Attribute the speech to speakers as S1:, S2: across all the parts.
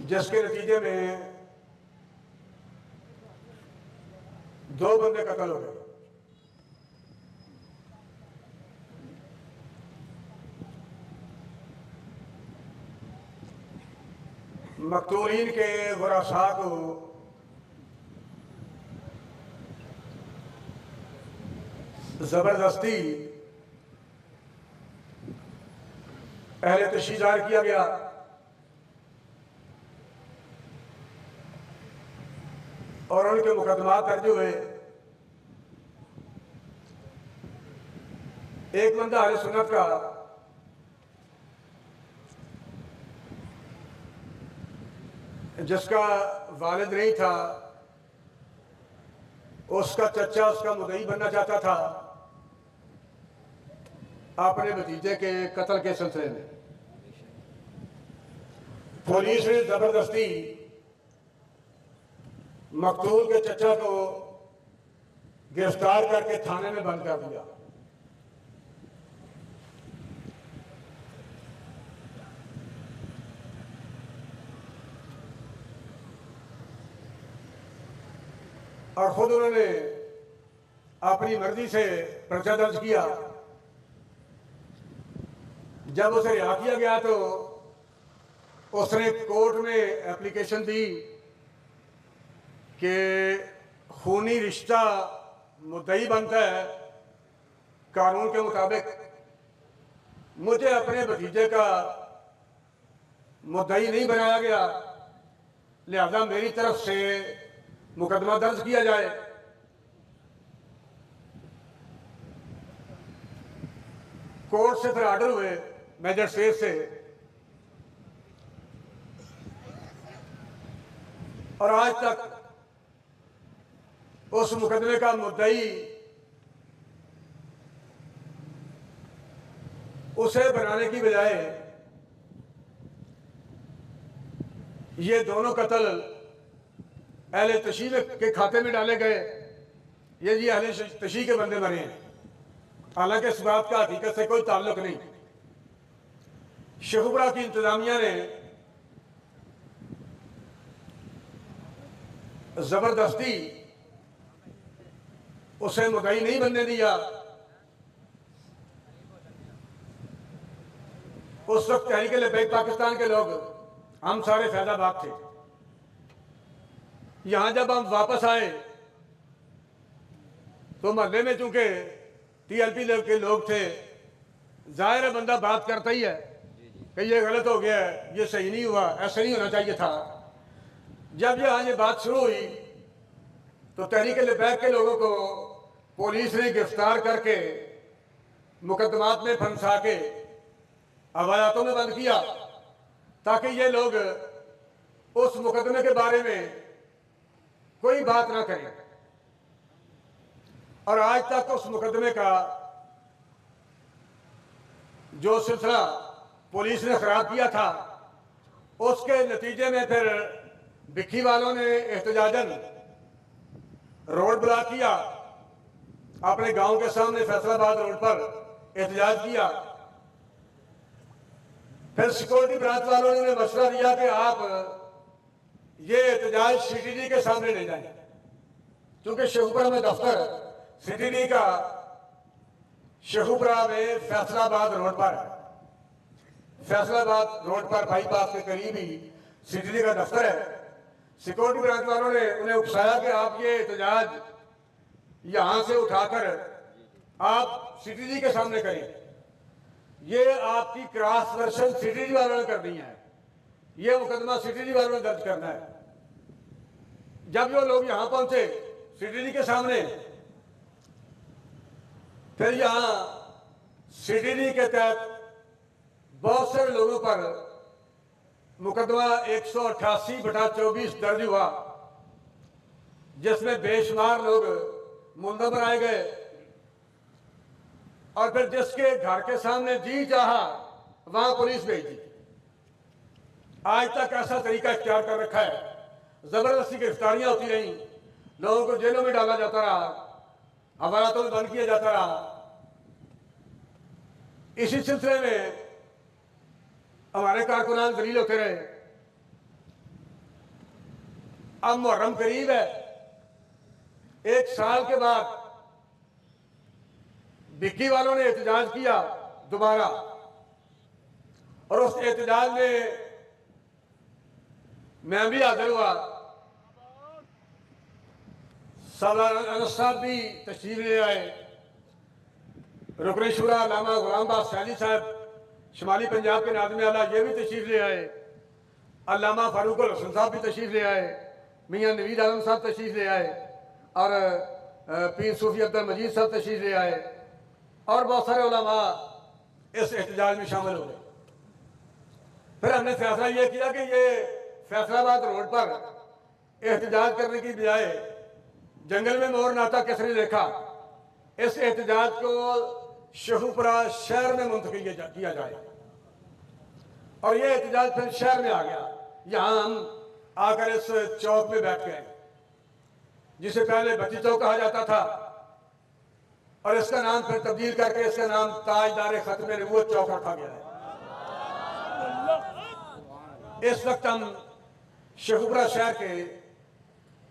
S1: जिसके नतीजे में 2 बंदे कत्ल हो गए। मकतूलीन के वरासा को जबरदस्ती अहले तशरीह जाहिर किया गया और उनके मुकदमात दर्ज हुए। एक बंदा अहले सुन्नत का जिसका वालिद नहीं था, उसका चचा उसका मुदई बनना चाहता था अपने भतीजे के कत्ल के सिलसिले में। पुलिस ने जबरदस्ती मकतूल के चचा को गिरफ्तार करके थाने में बंद कर दिया। और खुद उन्होंने अपनी मर्जी से पर्चा दर्ज किया। जब उसे रिहा किया गया तो उसने कोर्ट में एप्लीकेशन दी कि खूनी रिश्ता मुद्दई बनता है, कानून के मुताबिक मुझे अपने भतीजे का मुद्दई नहीं बनाया गया, लिहाजा मेरी तरफ से मुकदमा दर्ज किया जाए। कोर्ट से फिर आर्डर हुए मैजिस्ट्रेट से, और आज तक उस मुकदमे का मुद्दई उसे बनाने की बजाय ये दोनों कत्ल अहले तशरीह के खाते में डाले गए। ये जी अहले तशरीह के बंदे मरे हैं, हालांकि इस बात का हकीकत से कोई ताल्लुक नहीं। शेखुपुरा की इंतजामिया ने जबरदस्ती उसे मुद्दई नहीं बनने दिया। उस वक्त तहरीक लब्बैक पाकिस्तान के लोग हम सारे फैजाबाद थे। यहां जब हम वापस आए तो मोहल्ले में चूंकि टीएलपी के लोग थे, जाहिर है बंदा बात करता ही है कि ये गलत हो गया है, ये सही नहीं हुआ, ऐसा नहीं होना चाहिए था। जब यहाँ ये बात शुरू हुई तो तहरीक लब्बैक के लोगों को पुलिस ने गिरफ्तार करके मुकदमात में फंसा के हवालातों में बंद किया ताकि ये लोग उस मुकदमे के बारे में कोई बात ना करें। और आज तक उस मुकदमे का जो सिलसिला पुलिस ने खराब किया था, उसके नतीजे में फिर भिक्खी वालों ने एहतजाजन रोड ब्लॉक किया, अपने गांव के सामने फैसलाबाद रोड पर एहतजाज किया। फिर सिक्योरिटी ब्रांच वालों ने मशवरा दिया कि आप ये एहतजाज सीटीडी के सामने ले जाएं, क्योंकि शेखुपुरा में दफ्तर सीटीडी का शेखुपुरा में फैसलाबाद रोड पर है। फैसलाबाद रोड पर बाईपास के करीब ही सीटीडी का दफ्तर है। सिक्योरिटी ब्रांच वालों ने उन्हें उकसाया कि आप ये एहतजाज यहां से उठाकर आप सीटीडी के सामने करें। ये आपकी क्रॉस वर्शन सीटीडी वालों ने करनी है, ये मुकदमा सीटीडी वालों ने दर्ज करना है। जब वो लोग यहां पहुंचे सीटीडी के सामने, फिर यहां सीटीडी के तहत बहुत सारे लोगों पर मुकदमा 188/24 दर्ज हुआ, जिसमें बेशुमार लोग मुंदा बनाए गए। और फिर जिसके घर के सामने जी चाहा वहां पुलिस भेज दी। आज तक ऐसा तरीका इख्तियार कर रखा है, जबरदस्ती गिरफ्तारियां होती रहीं, लोगों को जेलों में डाला जाता रहा, हवालातों में बंद किया जाता रहा। इसी सिलसिले में हमारे कारकुनान दलील होते रहे। अब मुहर्रम करीब है, 1 साल के बाद भिक्की वालों ने एहतजाज किया दोबारा, और उस एहतजाज में मैं भी हाजिर हुआ। साहब भी तशरीफ ले आए, रुकन शुरा अल्लामा गुलाम बास सैदी साहब शुमाली पंजाब के नाज़िम आला ये भी तशरीफ ले आए, अल्लामा फारूक अल हसन साहब भी तशरीफ ले आए, मियाँ नवीद आलम साहब तशरीफ ले आए, और पीर सूफी अब्दुल मजीद साहब तशरीफ ले आए, और बहुत सारे उलमा इस एहतजाज में शामिल हो गए। फिर हमने फैसला ये किया कि ये फैसलाबाद रोड पर एहतजाज करने की बजाय जंगल में मोर नाता किसने देखा, इस एहतजाज को शेखुपुरा शहर में मुंतकिल किया जाए। और ये एहतजाज फिर शहर में आ गया। यहाँ हम आकर इस चौक में बैठ गए, जिसे पहले बच्ची चौक कहा जाता था, और इसका नाम फिर तब्दील करके इसका नाम ताजदार खत्म नबूवत चौक रखा गया है। इस वक्त हम शेखुपुरा शहर के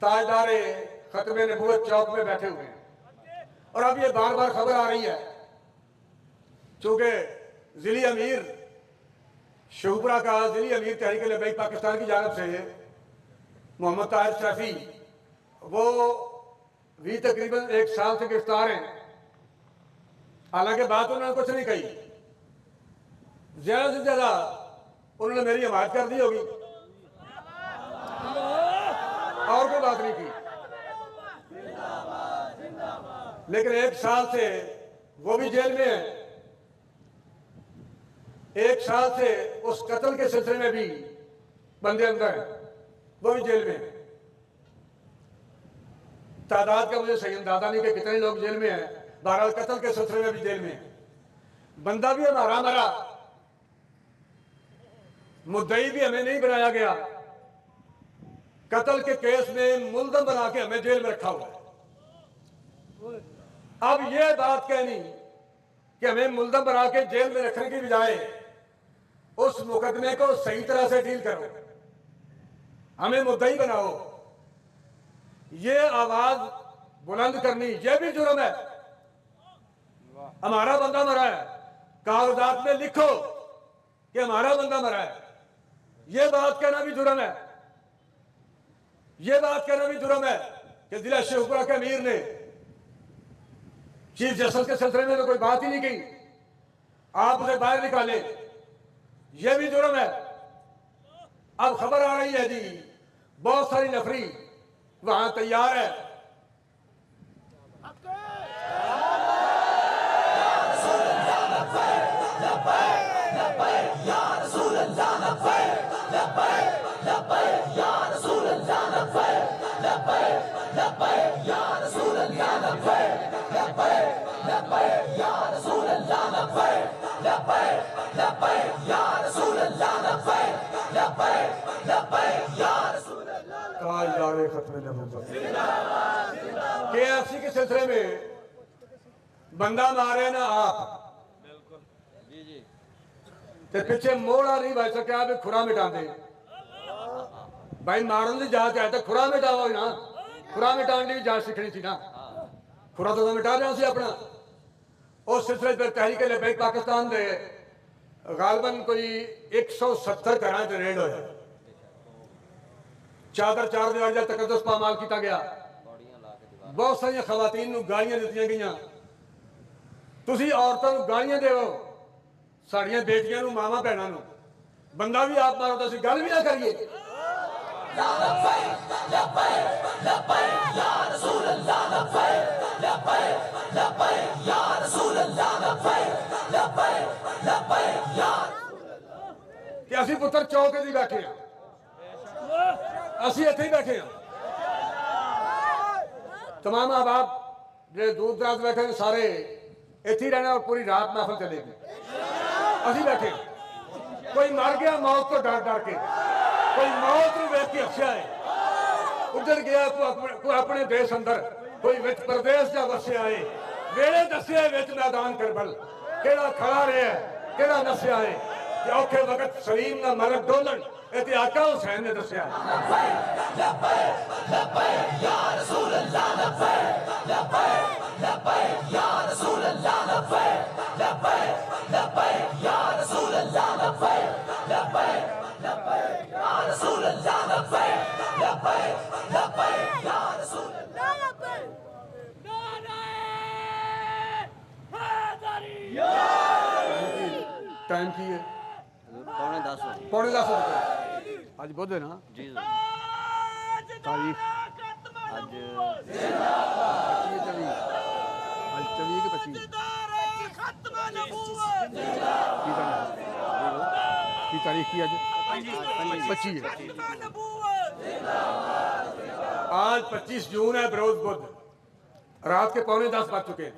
S1: ताजदार खत्म नबूवत चौक में बैठे हुए हैं, और अब ये बार बार खबर आ रही है, चूंकि जिली अमीर शेखुपुरा का जिली अमीर तहरीक लबैक पाकिस्तान की जानब से मोहम्मद ताहिर शफी, वो भी तकरीबन 1 साल से गिरफ्तार हैं। हालांकि बात उन्होंने कुछ नहीं कही, ज्यादा से ज्यादा उन्होंने मेरी हिमायत कर दी होगी, और कोई बात नहीं की। लेकिन 1 साल से वो भी जेल में है, 1 साल से उस कत्ल के सिलसिले में भी बंदे अंदर हैं, वो भी जेल में है। तादाद का मुझे सही अंदाजा नहीं कि कितने लोग जेल में हैं, बहरहाल कत्ल के सिलसिले में भी जेल में है। बंदा भी हमारा मरा, मुद्दई भी हमें नहीं बनाया गया, कत्ल के केस में मुलजम बना के हमें जेल में रखा हुआ है। अब यह बात कहनी कि हमें मुलजम बना के जेल में रखने की बजाय उस मुकदमे को सही तरह से डील करो, हमें मुद्दई बनाओ, ये आवाज बुलंद करनी यह भी जुर्म है। हमारा बंदा मरा है, कागजात में लिखो कि हमारा बंदा मरा है, यह बात कहना भी जुर्म है। यह बात कहना भी जुर्म है कि जिला शेखुपुरा के अमीर ने चीफ जस्टिस के सिलसिले में तो कोई बात ही नहीं की, आप उसे बाहर निकाले, यह भी जुर्म है। अब खबर आ रही है जी, बहुत सारी नफरी वहां तैयार है, KFC के सिलसिले में बंदा मारे ना आप, ते पिछे मोड़ा नहीं भाई सके, आप खुरा मिटा दे भाई, मारन की जांच है तो खुरा मिटाओ ना, खुरा मिटाने की जांच सीखनी थी ना, खुरा तो मिटा देना सी अपना। उस सिलसिले पर तहरीक लबैक पाकिस्तान दे गालबन कोई 170 घरों च रेड होया, चादर चार दीवार का तकद्दुस पामाल किया गया, बहुत सारिया खवातीन नूं गालियां दित्तियां गईयां। तुसी औरतां नूं गालियां देवो, साड़ियां बेटियां नूं, मावां भैणां नूं, बंदा भी आप मारो तो असीं गल भी ना करिए। कि असीं पुत्र चौक च बैठे हैं, असीं इत्थे ही बैठे हैं, तमाम माँ बाप जो दूर दराज बैठे हैं सारे इत्थे ही रहना और पूरी रात महफिल चलेगी। असीं बैठे हैं, कोई मर गया मौत को डर डर के, कोई मौत को वेख के हस्या है, उजड़ गया कोई अपने देश अंदर, कोई विच प्रदेश जा वसिया है, वेले दसिया विच मैदान करबल केड़ा खड़ा रहा है, केड़ा नसिया है कि औखे वक्त सलीम ना मरक डोलन इत्थे आका हुसैन ने दस्या। टाइम की है पौने 10 रुपये। आज बुध है ना जी। तारीख आज 24 के 25 की तारीख की आज 25 है। आज 25 जून है, बरोज बुध, रात के पौने 10 बज चुके हैं।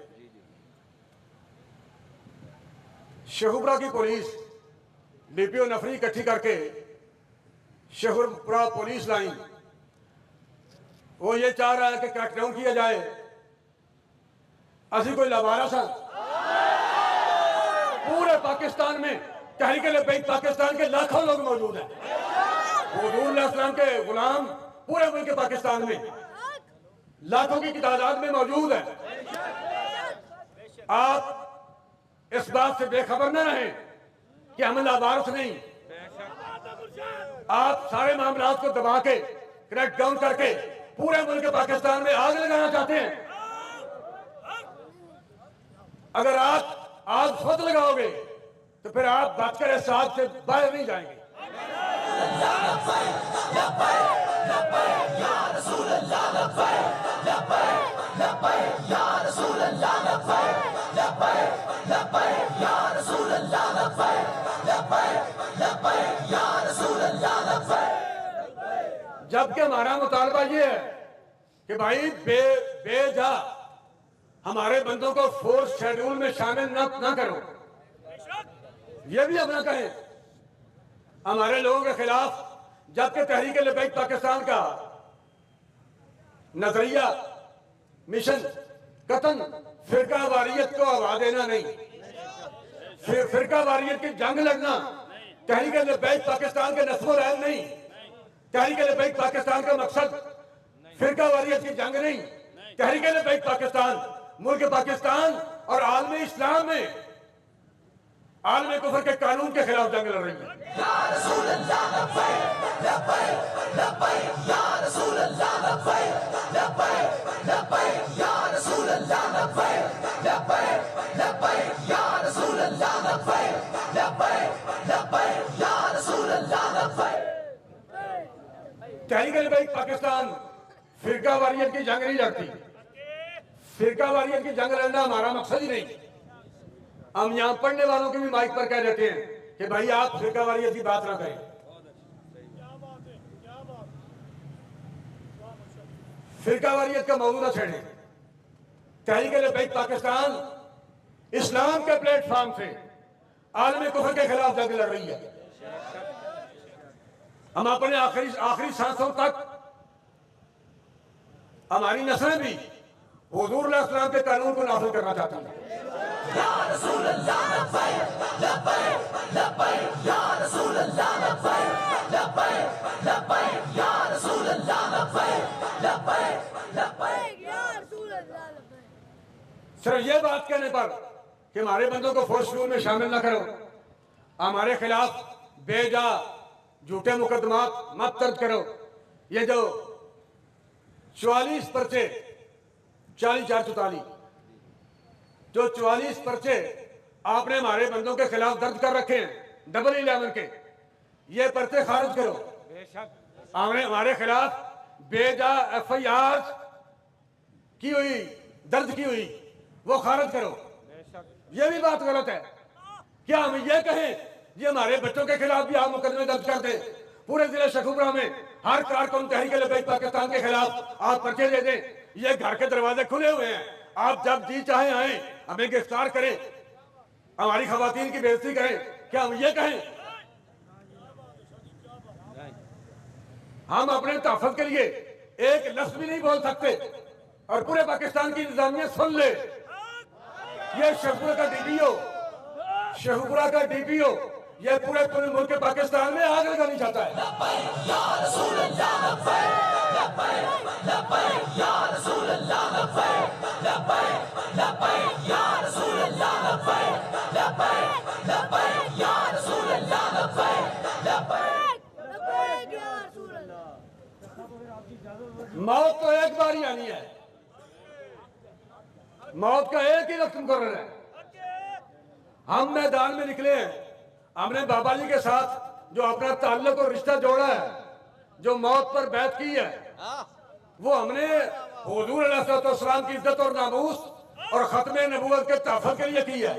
S1: शहूपुरा की पुलिस डीपीओ नफरी इकट्ठी करके शहूपुरा पुलिस लाइन वो ये चाह रहा है कि क्रैकडाउन किया जाए। असि कोई लवारा सा पूरे पाकिस्तान में तहरीक लब्बैक पाकिस्तान के लाखों लोग मौजूद हैं। हुजूर इस्लाम के गुलाम पूरे मुल्क पाकिस्तान में लाखों की तादाद में मौजूद है। आप इस बात से बेखबर न रहें कि हम लावारिस नहीं। आप सारे मामलात को दबा के क्रैकडाउन करके पूरे मुल्क पाकिस्तान में आग लगाना चाहते हैं। अगर आप आग खुद लगाओगे तो फिर आप बचकर इस आग से बाहर नहीं जाएंगे। जबकि हमारा मुतालबा ये है कि भाई बेजा हमारे बंदों को फोर्स शेड्यूल में शामिल न करो। ये भी हम ना कहें हमारे लोगों के खिलाफ, जबकि तहरीक लब्बैक पाकिस्तान का नजरिया मिशन कतन फिरका वारियत को हवा देना नहीं, फिरका वारियत की जंग लड़ना तहरीक लब्बैक पाकिस्तान के नस्ल रहन नहीं। तहरीक लब्बैक पाकिस्तान का मकसद फिरका वारियत की जंग नहीं। तहरीक लब्बैक पाकिस्तान मुल्क पाकिस्तान और आलम इस्लाम में आलम कुफर के कानून के खिलाफ जंग लड़ रही है। तहरीक लब्बैक पाकिस्तान फिरका वारियत की जंग नहीं लड़ती। फिरका वारियत की जंग लड़ना हमारा मकसद ही नहीं। हम यहां पढ़ने वालों के भी माइक पर कह देते हैं कि भाई आप फिरका वारियत की बात ना करें। फिरका वारियत का मौजूदा छेड़े। तहरीक लब्बैक पाकिस्तान इस्लाम के प्लेटफॉर्म से आलम कुफर के खिलाफ जंग लड़ रही है। हम अपने आखिरी सांसों तक हमारी नस्लें भी हुजूर इस्लाम के कानून को नाफिज करना चाहती हैं। सिर्फ ये बात कहने पर कि हमारे बंदों को फोर्स शेड्यूल में शामिल न करो, हमारे खिलाफ बेजा झूठे मुकदमात मत दर्ज करो। ये जो 44 पर्चे 44 जो 44 पर्चे आपने हमारे बंदों के खिलाफ दर्ज कर रखे हैं 11 के, ये पर्चे खारिज करो। हमारे खिलाफ बेजा FIR की हुई दर्ज की हुई वो खारिज करो। ये भी बात गलत है। क्या हम ये कहें ये हमारे बच्चों के खिलाफ भी आप मुकदमे दर्ज कर दें? पूरे जिले शहूपुरा में हर कारकुन तहरीक लब्बैक पाकिस्तान के खिलाफ आप पर्चे दे दें। ये घर के दरवाजे खुले हुए हैं, आप जब जी चाहे आए, हमें गिरफ्तार करें, हमारी खवातीन की बेइज्जती करें। क्या हम ये कहें? हम अपने तहफ़्फ़ुज़ के लिए एक लफ्ज़ भी नहीं बोल सकते और पूरे पाकिस्तान की इंतजामिया सुन ले। ये शहूपुरा का DPO ये पूरे पूरे मुल्क के पाकिस्तान में आग लगानी चाहता है। मौत तो एक बार ही आनी है, मौत का एक ही वक्त मुकर्रर है। हम मैदान में निकले हैं, हमने बाबा जी के साथ जो अपना ताल्लुक और रिश्ता जोड़ा है, जो मौत पर बैत की है, वो हमने हुजूर अलैहिस्सलाम की इज्जत और नामूस और खत्मे नबूवत के तहफ़्फ़ुज़ के लिए की है।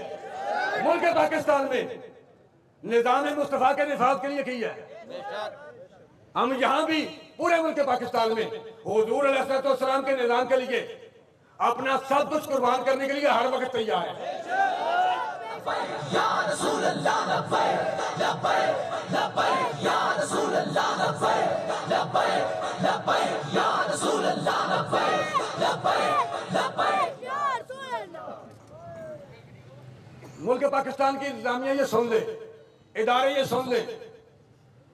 S1: मुल्क पाकिस्तान में निज़ाम मुस्तफ़ा के निफाज़ के लिए की है। हम यहाँ भी पूरे मुल्क पाकिस्तान में हुजूर अलैहिस्सलाम के निज़ाम के लिए अपना सब कुछ कुर्बान करने के लिए हर वक्त तैयार है। मुल्क पाकिस्तान की इंतजामिया ये सुन ले, इदारे ये सुन ले,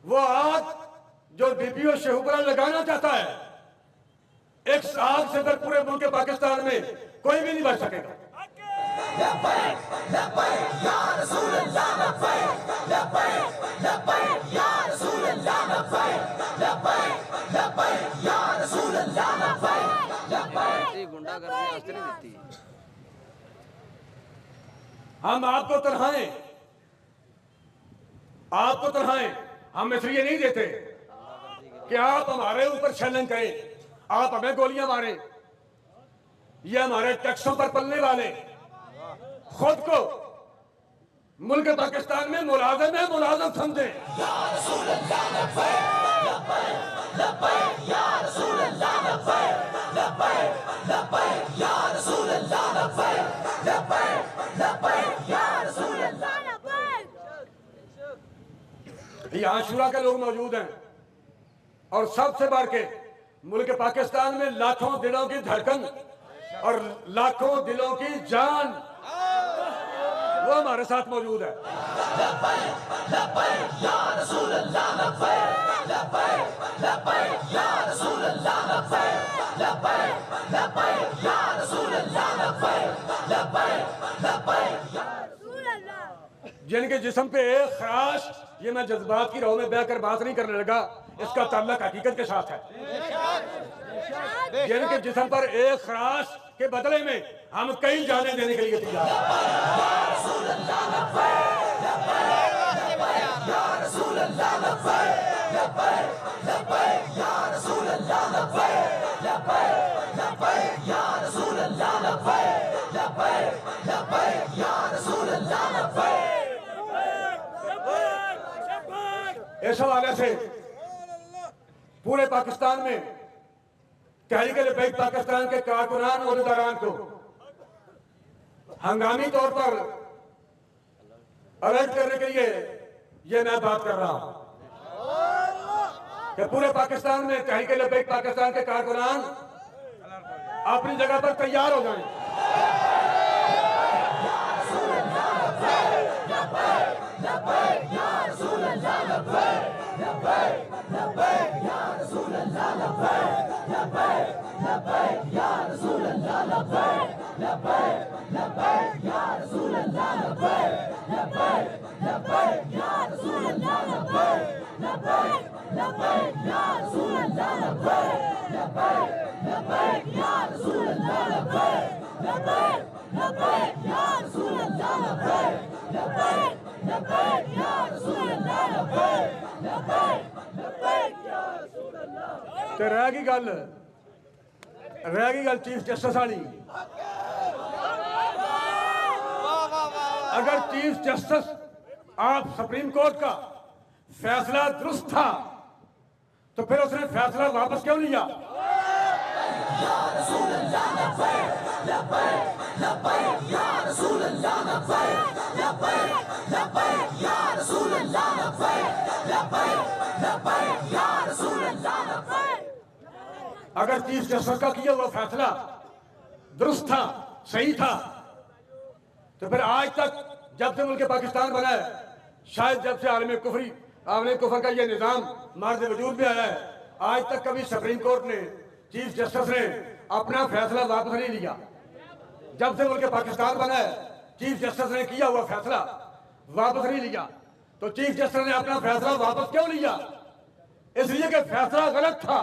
S1: वो आग जो डीपीओ शेखुपुरा लगाना चाहता है, एक आग से फिर पूरे मुल्क पाकिस्तान में कोई भी नहीं बच सकेगा। हम आपको तनहाएं, हम इसलिए नहीं देते कि आप हमारे ऊपर छलन करें, आप हमें गोलियां मारें। ये हमारे टैक्सों पर पलने वाले खुद को मुल्क पाकिस्तान में मुलाजिम समझे। यहाँ शुरा के लोग मौजूद हैं और सबसे बढ़ के मुल्क पाकिस्तान में लाखों दिलों की धड़कन और लाखों दिलों की जान वो हमारे साथ मौजूद है। जिनके जिस्म पे एक खराश, ये मैं जज्बात की राह में बह कर बात नहीं करने लगा, इसका ताल्लुक हकीकत के साथ है। जिनके जिस्म पर एक खराश के बदले में हम कई जाने देने के लिए तैयार इस हवाले से पूरे पाकिस्तान में तहरीक-ए-लब्बैक पाकिस्तान के कारकुनान और इदारान को हंगामी तौर पर अलर्ट करने के लिए ये मैं बात कर रहा हूं कि पूरे पाकिस्तान में तहरीक-ए-लब्बैक पाकिस्तान के कारकुनान अपनी जगह पर तैयार हो जाएं। तो रह गई गल चीफ जस्टिस वाली। अगर चीफ जस्टिस आप सुप्रीम कोर्ट का फैसला दुरुस्त था तो फिर उसने फैसला वापस क्यों लिया? अगर चीफ जस्टिस का किया हुआ फैसला दुरुस्त था, सही था, तो फिर आज तक जब से मुल्क पाकिस्तान बना है शायद जब से आलम कुफर का ये निज़ाम मर्द वजूद में आया है, आज तक कभी सुप्रीम कोर्ट ने, चीफ जस्टिस ने अपना फैसला वापस नहीं लिया। जब से मुल्क पाकिस्तान बना है, चीफ जस्टिस ने किया हुआ फैसला वापस नहीं लिया। तो चीफ जस्टिस ने अपना फैसला वापस क्यों लिया? इसलिए कि फैसला गलत था।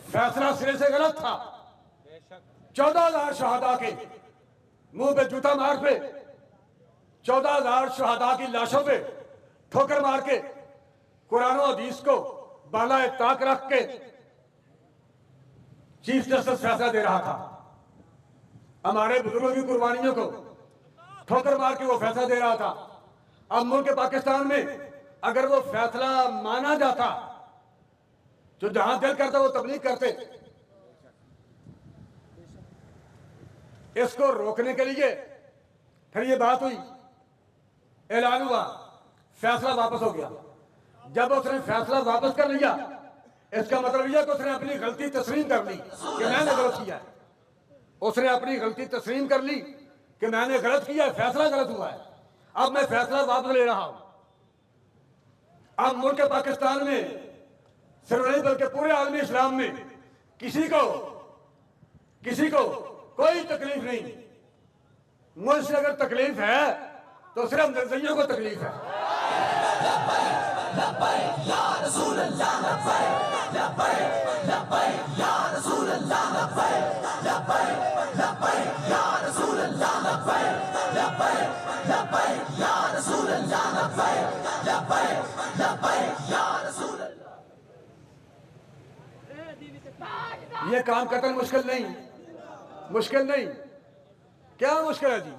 S1: फैसला सिरे से गलत था। 14,000 शहादा के मुंह पे जूता मार पे, 14,000 शहादा की लाशों पे ठोकर मार के, कुरान और हदीस को बाला ताक रख के चीफ जस्टिस फैसला दे रहा था। हमारे बुजुर्गों की कुर्बानियों को ठोकर मार के वो फैसला दे रहा था। अब मुल्क पाकिस्तान में अगर वो फैसला माना जाता, जो जहां दिल करता वो तबलीग करते। इसको रोकने के लिए फिर ये बात हुई, ऐलान हुआ, फैसला वापस हो गया। जब उसने फैसला वापस कर लिया, इसका मतलब यह कि उसने अपनी गलती तस्लीम कर ली कि मैंने गलत किया है। उसने अपनी गलती तस्लीम कर ली कि मैंने गलत किया है, फैसला गलत हुआ है, अब मैं फैसला वापस ले रहा हूं। अब मुल्क पाकिस्तान में सिर्फ नहीं बल्कि पूरे आलमी इस्लाम में किसी को कोई तकलीफ नहीं। मुझसे अगर तकलीफ है तो सिर्फ निर्दयियों को तकलीफ है। ये काम कतई मुश्किल नहीं। क्या मुश्किल है जी?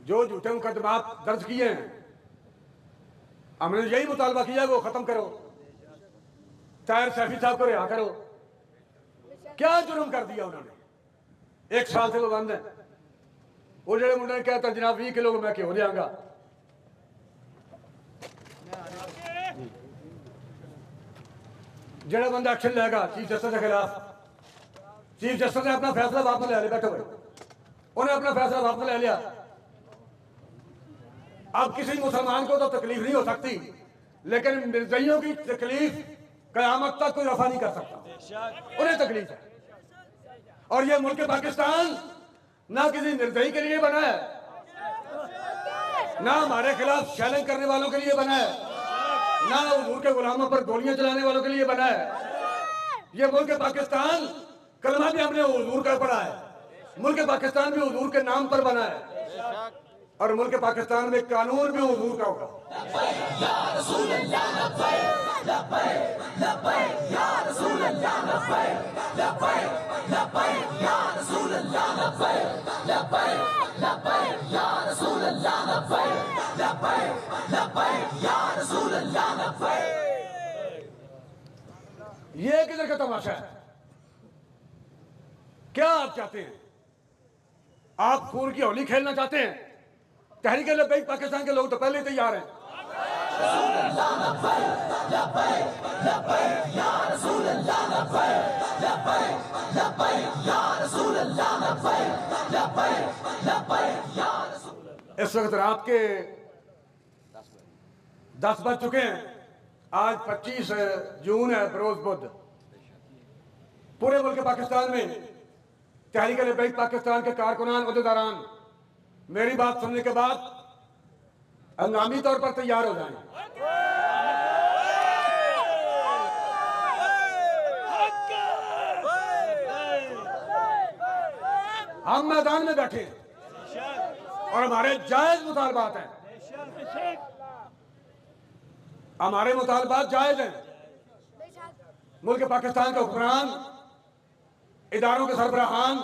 S1: जो झूठे मुकदमात दर्ज किए हैं, हमने यही मुतालबा किया है वो खत्म करो। ताहिर सैफी साहब को रिहा करो। क्या जुर्म कर दिया उन्होंने? 1 साल से वो बंद है। वो जेड़े मुंडे ने कहता जनाब 20 किलो मैं क्यों लियांगा। जेड़ा बंदा एक्शन लेगा चीफ जस्टिस के खिलाफ, चीफ जस्टिस ने अपना फैसला वापस ले लिया। बैठो भाई, उन्हें अपना फैसला वापस ले लिया। अब किसी मुसलमान को तो तकलीफ नहीं हो सकती, लेकिन निर्दयियों की तकलीफ कयामत तक कोई रफा नहीं कर सकता। उन्हें तकलीफ है। और ये मुल्क पाकिस्तान ना किसी निर्दयी के लिए बना है, ना हमारे खिलाफ चैलेंज करने वालों के लिए बना है, ना हुजूर के गुलामों पर गोलियां चलाने वालों के लिए बना है। ये मुल्क पाकिस्तान, कलमा भी हमने हुजूर का पढ़ा है, मुल्क पाकिस्तान भी हुजूर के नाम पर बना है, और मुल्क पाकिस्तान में कानून भी हुजूर का होगा। ये किधर का तमाशा है? क्या आप चाहते हैं? आप खून की होली खेलना चाहते हैं? तहरीक लब्बैक पाकिस्तान के लोग तो पहले ही तैयार हैं। इस वक्त रात के 10 बज चुके हैं। आज 25 जून है, बरोज बुध। पूरे मुल्क पाकिस्तान में तहरीक लब्बैक पाकिस्तान के कारकुनान, उहदेदारान मेरी बात सुनने के बाद हंगामी तौर पर तैयार हो जाएं। हम मैदान में बैठे और हमारे जायज मुतालबात हैं। हमारे मुतालबात जायज हैं। मुल्क पाकिस्तान के हुक्मरान, इदारों के सरबराहान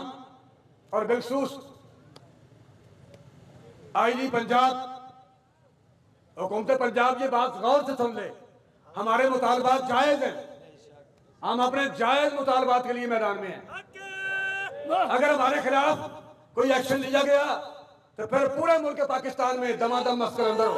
S1: और बिलखसूस आईजी पंजाब, हुकूमत पंजाब ये बात गौर से सुन ले। हमारे मुतालबात जायज हैं। हम अपने जायज मुतालबात के लिए मैदान में हैं। अगर हमारे खिलाफ कोई एक्शन लिया गया तो फिर पूरे मुल्क पाकिस्तान में दमादम मस्कर अंदर हो।